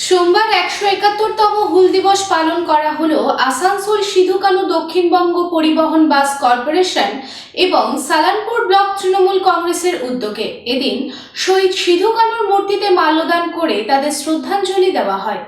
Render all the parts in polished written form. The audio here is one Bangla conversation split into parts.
সোমবার ১৭১তম হুল দিবস পালন করা হলো আসানসোল সিধু কানু দক্ষিণবঙ্গ পরিবহন বাস কর্পোরেশন এবং সালানপুর ব্লক তৃণমূল কংগ্রেসের উদ্যোগে। এদিন শহীদ সিধু কানুর মূর্তিতে মাল্যদান করে তাদের শ্রদ্ধাঞ্জলি দেওয়া হয়।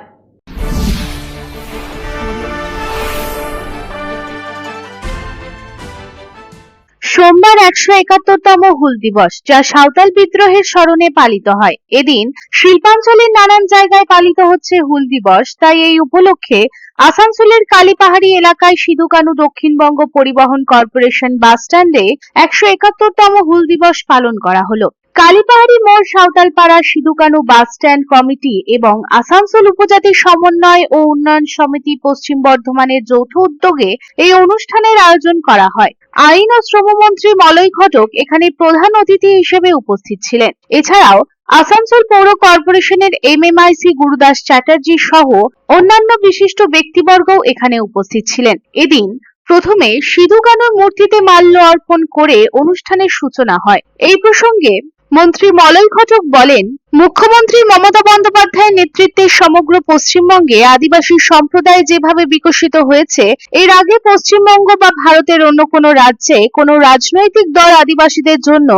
সোমবার ১৭১তম হুল দিবস, যা সাঁওতাল বিদ্রোহের স্মরণে পালিত হয়। এদিন শিল্পাঞ্চলের নানান জায়গায় পালিত হচ্ছে হুল দিবস। তাই এই উপলক্ষে আসানসোলের কালীপাহাড়ি এলাকায় সিধু কানু দক্ষিণবঙ্গ পরিবহন কর্পোরেশন বাস স্ট্যান্ডে ১৭১তম হুল দিবস পালন করা হলো। কালীপাহাড়ি মোড় Santalpara Sidhu Kanu bus stand committee এবং আসানসোল উপজাতি সমন্বয় ও উন্নয়ন সমিতি পশ্চিম বর্ধমানের যৌথ উদ্যোগে এই অনুষ্ঠানের আয়োজন করা হয়। আইন ও শ্রমমন্ত্রী মলয় ঘটক এখানে প্রধান অতিথি হিসেবে উপস্থিত ছিলেন। এছাড়াও আসানসোল পৌর কর্পোরেশনের এমএমআইসি গুরুদাস চ্যাটার্জি সহ অন্যান্য বিশিষ্ট ব্যক্তিবর্গও এখানে উপস্থিত ছিলেন। এদিন প্রথমে সিধু কানুর মূর্তিতে মাল্য অর্পণ করে অনুষ্ঠানের সূচনা হয়। এই প্রসঙ্গে মন্ত্রী মলয় ঘটক বলেন, মুখ্যমন্ত্রী মমতা বন্দ্যোপাধ্যায়ের নেতৃত্বে সমগ্র পশ্চিমবঙ্গে আদিবাসী সম্প্রদায় যেভাবে বিকশিত হয়েছে, এর আগে পশ্চিমবঙ্গ বা ভারতের অন্য কোনো রাজ্যে কোনো রাজনৈতিক দল আদিবাসীদের জন্য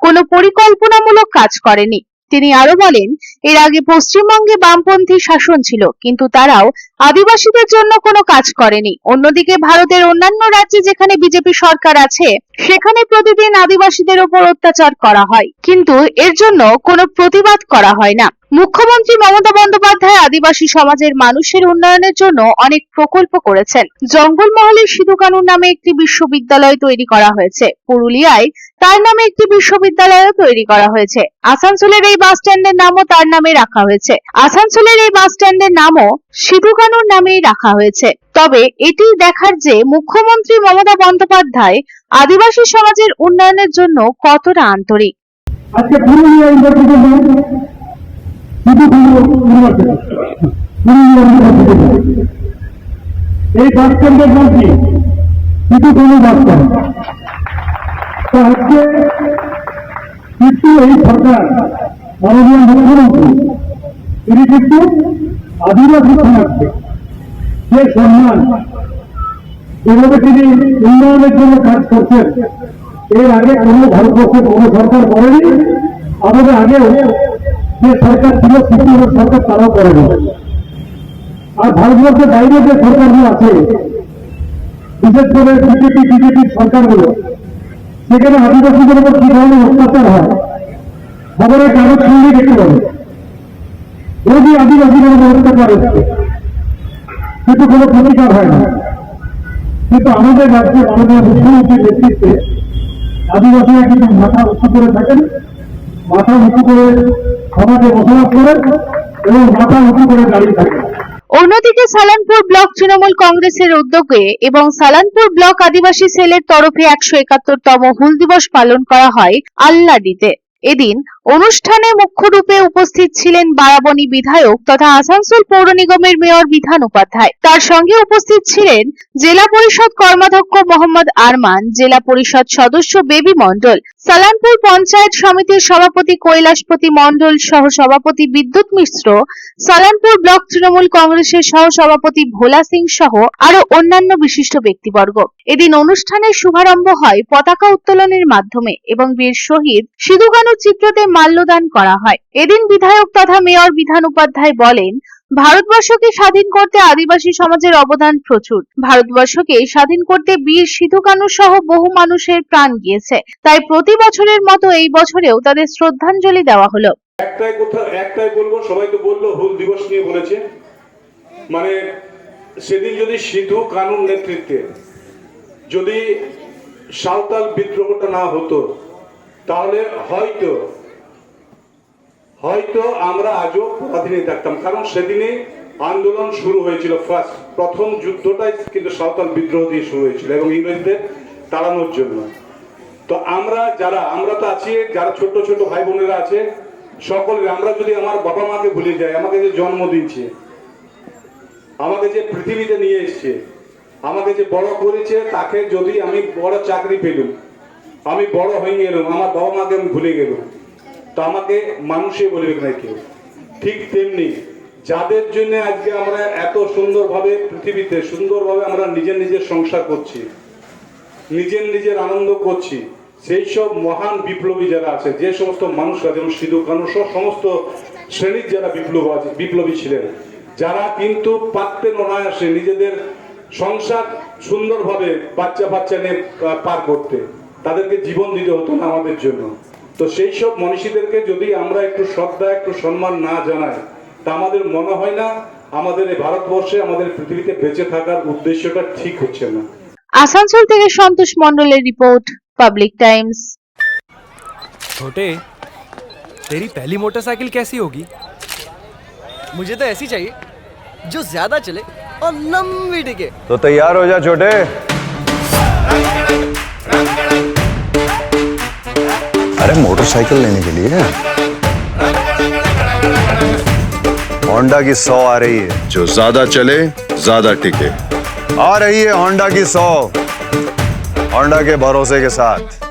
কোনো পরিকল্পনামূলক কাজ করেনি। তিনি আরো বলেন, এর আগে পশ্চিমবঙ্গে বামপন্থী শাসন ছিল, কিন্তু তারাও আদিবাসীদের জন্য কোনো কাজ করেনি। অন্যদিকে ভারতের অন্যান্য রাজ্যে যেখানে বিজেপি সরকার আছে, সেখানে প্রতিদিন আদিবাসীদের উপর অত্যাচার করা হয়, কিন্তু এর জন্য কোনো প্রতিবাদ করা হয় না। মুখ্যমন্ত্রী মমতা বন্দ্যোপাধ্যায় আদিবাসী সমাজের মানুষের উন্নয়নের জন্য অনেক প্রকল্প করেছেন। জঙ্গলমহলে সিধু কানুর নামে একটি বিশ্ববিদ্যালয় তৈরি করা হয়েছে। পুরুলিয়ায় তার নামে একটি বিশ্ববিদ্যালয় তৈরি করা হয়েছে। আসানসোলের এই বাস স্ট্যান্ডের নামও তার নামে রাখা হয়েছে। আসানসোলের এই বাস স্ট্যান্ডের নামও সিধু কানুর নামেই রাখা হয়েছে। তবে এটি দেখার যে মুখ্যমন্ত্রী মমতা বন্দ্যোপাধ্যায় আদিবাসী সমাজের উন্নয়নের জন্য কতটা আন্তরিক। আজকে পুরুলিয়া এই বাস স্ট্যান্ডের নাম কি? Sidhu Kanu bus stand. তো আজকে কিন্তু এই সরকার, মাননীয় মুখ্যমন্ত্রী, তিনি কিন্তু আদিবাসী সমাজকে যে সম্মান, যেভাবে তিনি উন্নয়নের জন্য কাজ করছেন, এর আগে কোনো ভারতবর্ষের কোনো সরকার করেনি। আমাদের আগেও যে সরকার ছিল, সিপিএম সরকার, তারাও করেনি। আর ভারতবর্ষের বাইরে যে সরকারগুলো আছে, বিশেষ করে বিজেপির সরকারগুলো, সেখানে আদিবাসীদের উপর কি ধরনের অত্যাচার হয় খবরের কাগজ শুনলেই দেখতে পাবে। যদি আদিবাসীদের উপর অত্যাচার হচ্ছে, কিন্তু কোনো প্রতিকার হয় না। কিন্তু আমাদের রাজ্যে মাননীয় মুখ্যমন্ত্রীর নেতৃত্বে আদিবাসীরা কিন্তু মাথা উঁচু করে থাকেন, মাথা উঁচু করে সমাজে বসবাস করেন এবং মাথা উঁচু করে দাঁড়িয়ে থাকেন। অন্যদিকে সালানপুর ব্লক তৃণমূল কংগ্রেসের উদ্যোগে এবং সালানপুর ব্লক আদিবাসী সেলের তরফে ১৭১তম হুল দিবস পালন করা হয় আল্লাডিতে। এদিন অনুষ্ঠানে মুখ্য রূপে উপস্থিত ছিলেন বারাবণী বিধায়ক তথা আসানসোল পৌর নিগমের মেয়র বিধান উপাধ্যায়। তার সঙ্গে উপস্থিত ছিলেন জেলা পরিষদ কর্মাধ্যক্ষ মোহাম্মদ আরমান, জেলা পরিষদ সদস্য বেবি মণ্ডল, সালানপুর পঞ্চায়েত সমিতির সভাপতি কৈলাসপতি মণ্ডল, সহ সভাপতি বিদ্যুৎ মিশ্র, সালানপুর ব্লক তৃণমূল কংগ্রেসের সহ সভাপতি ভোলা সিং সহ আরো অন্যান্য বিশিষ্ট ব্যক্তিবর্গ। এদিন অনুষ্ঠানের শুভারম্ভ হয় পতাকা উত্তোলনের মাধ্যমে এবং বীর শহীদ সিধু কানুর চিত্রতে মাল্যদান করা হয়। এদিন বিধায়ক তথা মেয়র বিধান উপাধ্যায় বলেন, ভারতবর্ষকে স্বাধীন করতে আদিবাসী সমাজের অবদান প্রচুর। ভারতবর্ষকে স্বাধীন করতে বীর সিধু কানু সহ বহু মানুষের প্রাণ গিয়েছে। তাই প্রতি বছরের মতো এই বছরেও তাদের শ্রদ্ধাঞ্জলি দেওয়া হলো। একটাই বলবো, সবাই তো বললো হুল দিবস নিয়ে বলেছে, মানে সেদিন যদি সিধু কানুর নেতৃত্বে যদি সাঁওতাল বিদ্রোহটা না হতো, তাহলে হয়তো আমরা আজও পরাধীনে থাকতাম। কারণ সেদিনে আন্দোলন শুরু হয়েছিল, প্রথম যুদ্ধটাই কিন্তু সাঁওতাল বিদ্রোহ দিয়ে শুরু হয়েছিল এবং ইংরেজদের তাড়ানোর জন্য। তো আমরা তো আছি, যারা ছোট ছোট ভাই বোনেরা আছে, সকলে আমরা যদি আমার বাবা মাকে ভুলে যাই, আমাকে যে জন্ম দিয়েছে, আমাকে যে পৃথিবীতে নিয়ে এসছে, আমাকে যে বড় করেছে, তাকে যদি আমি বড় চাকরি পেলুম, আমি বড় হয়ে গেলাম, আমার বাবা মাকে আমি ভুলে গেলাম, তো আমাকে মানুষই বলবে না কেউ। ঠিক তেমনি যাদের জন্য আজকে আমরা এত সুন্দরভাবে পৃথিবীতে সুন্দরভাবে আমরা নিজের নিজের সংসার করছি, নিজের নিজের আনন্দ করছি, সেই সব মহান বিপ্লবী যারা আছে, যে সমস্ত মানুষরা যেমন সিধু কানু সহ সমস্ত শ্রেণীর যারা বিপ্লবী ছিলেন, যারা কিন্তু পারতেন অনায়াসে নিজেদের সংসার সুন্দরভাবে বাচ্চা নিয়ে পার করতে, তাদেরকে জীবন দিতে হতো না আমাদের জন্য। তো সেই সব মনীষীদেরকে যদি আমরা একটু শ্রদ্ধা একটু সম্মান না জানাই, তা আমাদের মনে হয় না আমাদের এই ভারতবর্ষে আমাদের পৃথিবীতে বেঁচে থাকার উদ্দেশ্যটা ঠিক হচ্ছে না। আসানসোল থেকে সন্তোষ মণ্ডলের রিপোর্ট, পাবলিক টাইমস। छोटे, तेरी पहली मोटरसाइकिल कैसी होगी? मुझे तो ऐसी चाहिए जो ज्यादा चले और लंबी टिके। तो तैयार हो जा छोटे। अरे मोटरसाइकिल लेने के लिए होंडा की 100 आ रही है, जो ज्यादा चले ज्यादा टिके। आ रही है होंडा की 100, होंडा के भरोसे के साथ।